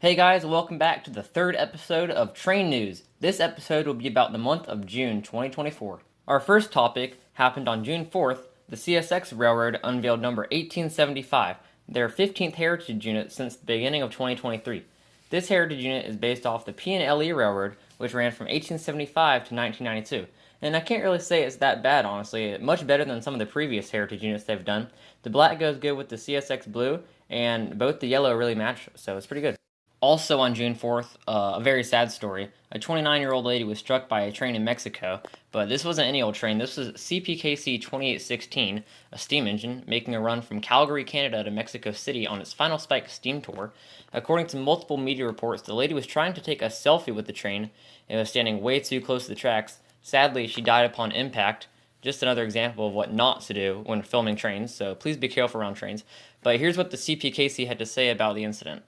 Hey guys, welcome back to the third episode of Train News. This episode will be about the month of June 2024. Our first topic happened on June 4th. The CSX Railroad unveiled number 1875, their 15th heritage unit since the beginning of 2023. This heritage unit is based off the P&LE Railroad, which ran from 1875 to 1992. And I can't really say it's that bad, honestly. Much better than some of the previous heritage units they've done. The black goes good with the CSX blue, and both the yellow really match, so it's pretty good. Also on June 4th, a very sad story. A 29-year-old lady was struck by a train in Mexico, but this wasn't any old train. This was CPKC 2816, a steam engine, making a run from Calgary, Canada to Mexico City on its final spike steam tour. According to multiple media reports, the lady was trying to take a selfie with the train and was standing way too close to the tracks. Sadly, she died upon impact. Just another example of what not to do when filming trains, so please be careful around trains. But here's what the CPKC had to say about the incident.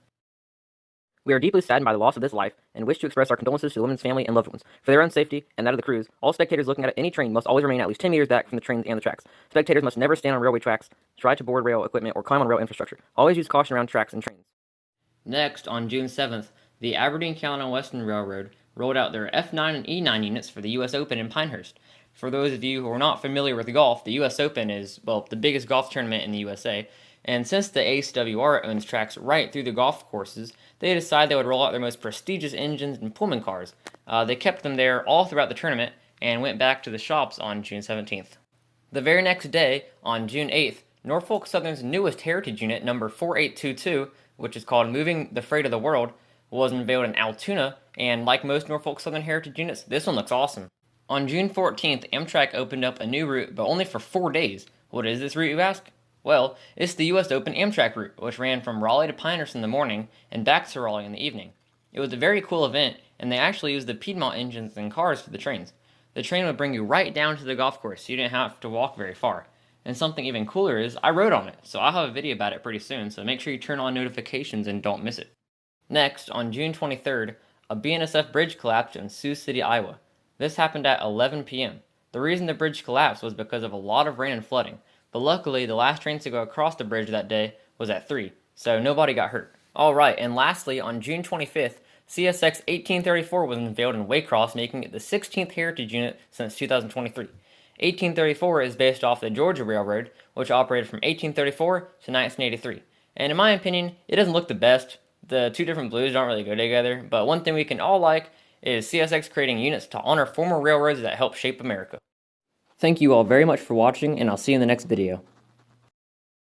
We are deeply saddened by the loss of this life and wish to express our condolences to the woman's family and loved ones. For their own safety and that of the crews, all spectators looking at any train must always remain at least 10 meters back from the trains and the tracks. Spectators must never stand on railway tracks, try to board rail equipment, or climb on rail infrastructure. Always use caution around tracks and trains. Next, on June 7th, the Aberdeen Caledon Western Railroad rolled out their F9 and E9 units for the U.S. Open in Pinehurst. For those of you who are not familiar with golf, the U.S. Open is, well, the biggest golf tournament in the USA, and since the ACWR owns tracks right through the golf courses, they decided they would roll out their most prestigious engines and Pullman cars. They kept them there all throughout the tournament and went back to the shops on June 17th. The very next day, on June 8th, Norfolk Southern's newest heritage unit, number 4822, which is called Moving the Freight of the World, was unveiled in Altoona, and like most Norfolk Southern heritage units, this one looks awesome. On June 14th, Amtrak opened up a new route, but only for 4 days. What is this route, you ask? Well, it's the U.S. Open Amtrak route, which ran from Raleigh to Pinehurst in the morning and back to Raleigh in the evening. It was a very cool event, and they actually used the Piedmont engines and cars for the trains. The train would bring you right down to the golf course, so you didn't have to walk very far. And something even cooler is, I rode on it, so I'll have a video about it pretty soon, so make sure you turn on notifications and don't miss it. Next, on June 23rd, a BNSF bridge collapsed in Sioux City, Iowa. This happened at 11 p.m. The reason the bridge collapsed was because of a lot of rain and flooding, but luckily the last train to go across the bridge that day was at 3, so nobody got hurt. Alright, and lastly, on June 25th, CSX 1834 was unveiled in Waycross, making it the 16th heritage unit since 2023. 1834 is based off the Georgia Railroad, which operated from 1834 to 1983. And in my opinion, it doesn't look the best. The two different blues don't really go together, but one thing we can all like is CSX creating units to honor former railroads that helped shape America. Thank you all very much for watching, and I'll see you in the next video.